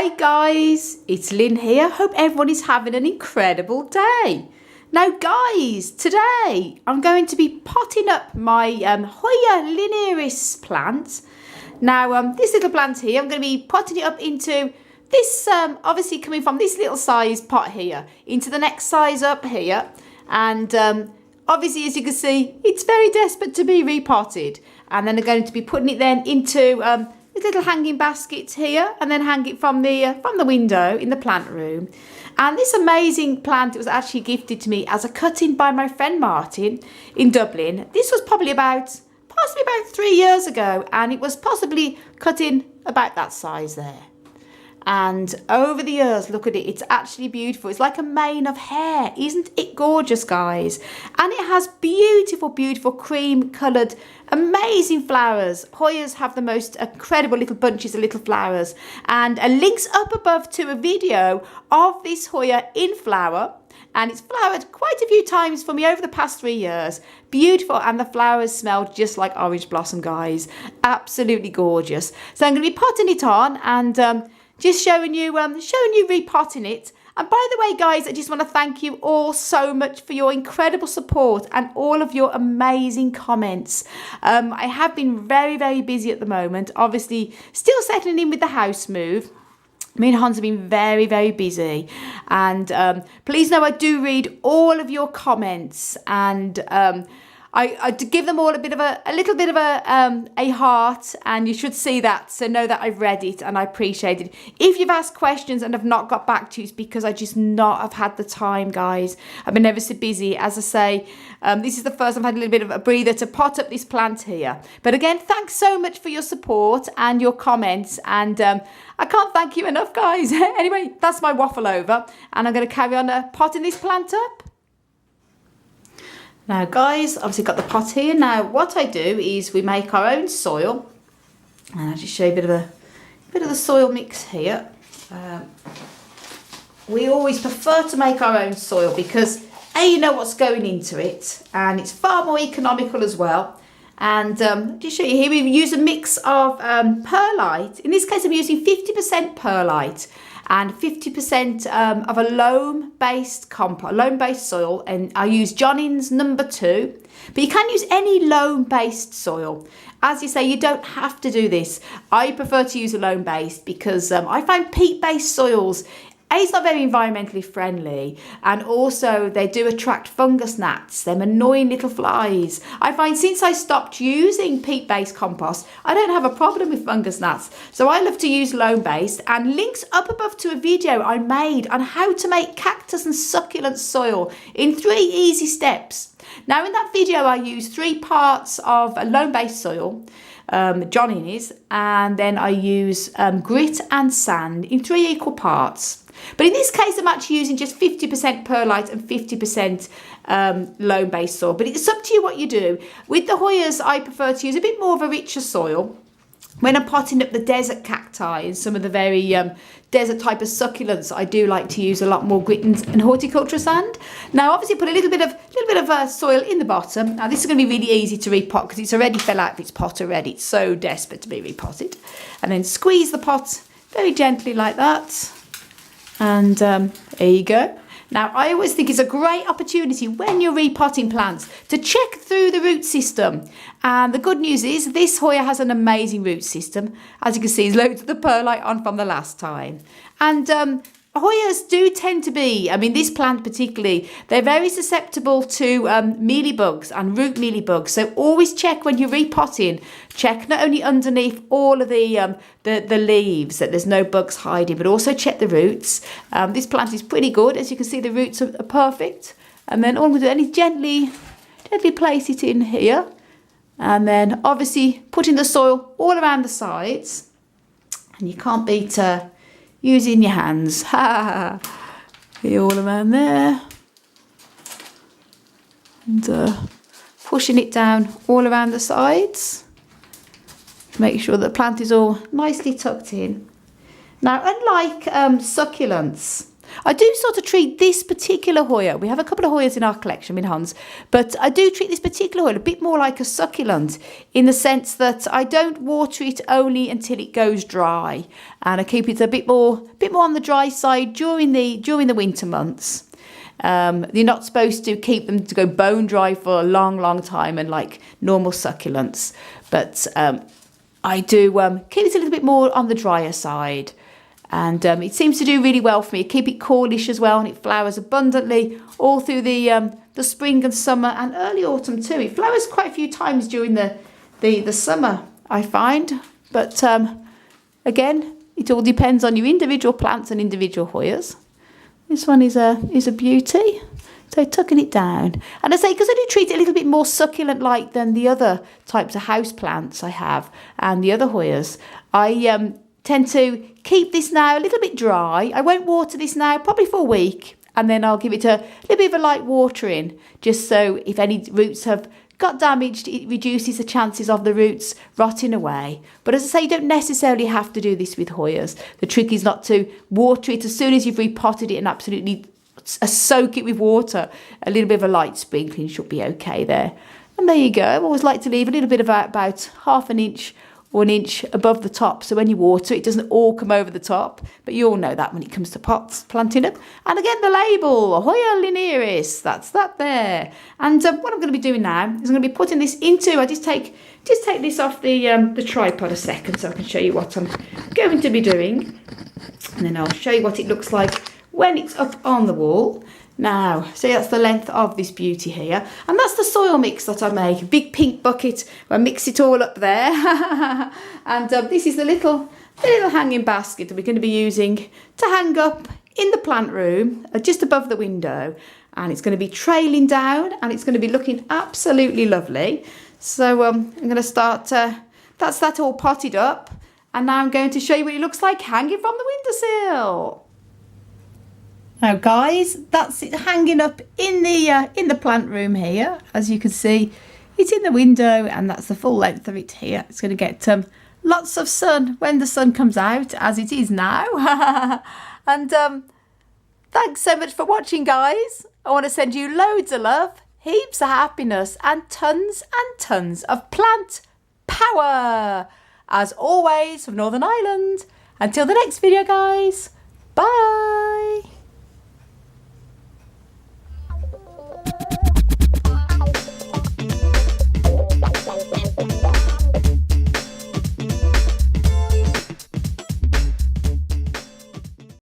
Hi guys, it's Lynn here. Hope everyone is having an incredible day. Now guys, today I'm going to be potting up my Hoya linearis plant. Now this little plant here, I'm going to be potting it up into this, obviously coming from this little size pot here, into the next size up here. And obviously, as you can see, it's very desperate to be repotted. And then I'm going to be putting it then into little hanging baskets here, and then hang it from the window in the plant room. And this amazing plant, it was actually gifted to me as a cutting by my friend Martin in Dublin. This was possibly about 3 years ago, and it was possibly cutting about that size there. And over the years, look at it, it's actually beautiful. It's like a mane of hair. Isn't it gorgeous, guys? And it has beautiful, beautiful cream coloured, amazing flowers. Hoyas have the most incredible little bunches of little flowers. And links up above to a video of this Hoya in flower. And it's flowered quite a few times for me over the past 3 years. Beautiful, and the flowers smell just like orange blossom, guys. Absolutely gorgeous. So I'm going to be potting it on and just showing you repotting it. And by the way, guys, I just want to thank you all so much for your incredible support and all of your amazing comments. I have been very, very busy at the moment. Obviously, still settling in with the house move. Me and Hans have been very, very busy. And please know I do read all of your comments, and I give them all a little bit of a heart, and you should see that, so know that I've read it and I appreciate it. If you've asked questions and have not got back to you, it's because I just not have had the time, guys. I've been ever so busy. As I say, this is the first I've had a little bit of a breather to pot up this plant here. But again, thanks so much for your support and your comments, and I can't thank you enough, guys. Anyway, that's my waffle over, and I'm going to carry on potting this plant up. Now guys, obviously got the pot here. Now what I do is we make our own soil, and I'll just show you a bit of the soil mix here. We always prefer to make our own soil because you know what's going into it, and it's far more economical as well. And just show you here, we use a mix of perlite. In this case, I'm using 50% perlite and 50% of a loam-based soil, and I use Johnnings number 2. But you can use any loam-based soil. As you say, you don't have to do this. I prefer to use a loam-based because I find peat-based soils, it's not very environmentally friendly, and also they do attract fungus gnats, them annoying little flies. I find since I stopped using peat-based compost, I don't have a problem with fungus gnats. So I love to use loam-based, and links up above to a video I made on how to make cactus and succulent soil in 3 easy steps. Now in that video I use 3 parts of a loam-based soil, Johnnings, and then I use grit and sand in 3 equal parts. But in this case, I'm actually using just 50% perlite and 50% loam-based soil. But it's up to you what you do. With the Hoyas, I prefer to use a bit more of a richer soil. When I'm potting up the desert cacti and some of the very desert type of succulents, I do like to use a lot more grit and horticulture sand. Now, obviously, put a little bit of soil in the bottom. Now, this is going to be really easy to repot because it's already fell out of its pot already. It's so desperate to be repotted. And then squeeze the pot very gently like that. And there you go. Now, I always think it's a great opportunity when you're repotting plants to check through the root system. And the good news is this Hoya has an amazing root system. As you can see, there's loads of the perlite on from the last time. And Hoyas do tend to be, I mean this plant particularly, they're very susceptible to mealybugs and root mealybugs. So always check when you're repotting, check not only underneath all of the leaves that there's no bugs hiding, but also check the roots. This plant is pretty good. As you can see, the roots are perfect. And then all I'm going to do is gently place it in here. And then obviously putting the soil all around the sides. And you can't beat using your hands. All around there. And pushing it down all around the sides. Make sure the plant is all nicely tucked in. Now, unlike succulents, I do sort of treat this particular Hoya, we have a couple of Hoyas in our collection with Hans, but I do treat this particular Hoya a bit more like a succulent in the sense that I don't water it only until it goes dry, and I keep it a bit more on the dry side during the winter months. You're not supposed to keep them to go bone dry for a long time and like normal succulents, but I do keep it a little bit more on the drier side, and it seems to do really well for me. I keep it cornish as well, and it flowers abundantly all through the spring and summer and early autumn too. It flowers quite a few times during the summer, I find, but again, it all depends on your individual plants and individual Hoyas. This one is a beauty. So tucking it down. And I say, because I do treat it a little bit more succulent-like than the other types of house plants I have and the other Hoyas, I tend to keep this now a little bit dry. I won't water this now, probably for a week, and then I'll give it a little bit of a light watering, just so if any roots have got damaged, it reduces the chances of the roots rotting away. But as I say, you don't necessarily have to do this with Hoyas. The trick is not to water it as soon as you've repotted it and absolutely soak it with water. A little bit of a light sprinkling should be okay there. And there you go. I always like to leave a little bit of about half an inch or an inch above the top, so when you water it doesn't all come over the top. But you all know that when it comes to pots planting up. And again, the label, Hoya linearis, that's that there. And what I'm going to be doing now is I'm going to be putting this into, I just take this off the tripod a second so I can show you what I'm going to be doing, and then I'll show you what it looks like when it's up on the wall. Now, see, that's the length of this beauty here. And that's the soil mix that I make. A big pink bucket. I mix it all up there. And this is the little hanging basket that we're going to be using to hang up in the plant room, just above the window. And it's going to be trailing down, and it's going to be looking absolutely lovely. So I'm going to start, that's that all potted up. And now I'm going to show you what it looks like hanging from the windowsill. Now guys, that's it hanging up in the plant room here. As you can see, it's in the window, and that's the full length of it here. It's going to get lots of sun when the sun comes out, as it is now. And thanks so much for watching, guys. I want to send you loads of love, heaps of happiness, and tons of plant power. As always, from Northern Ireland. Until the next video, guys. Bye.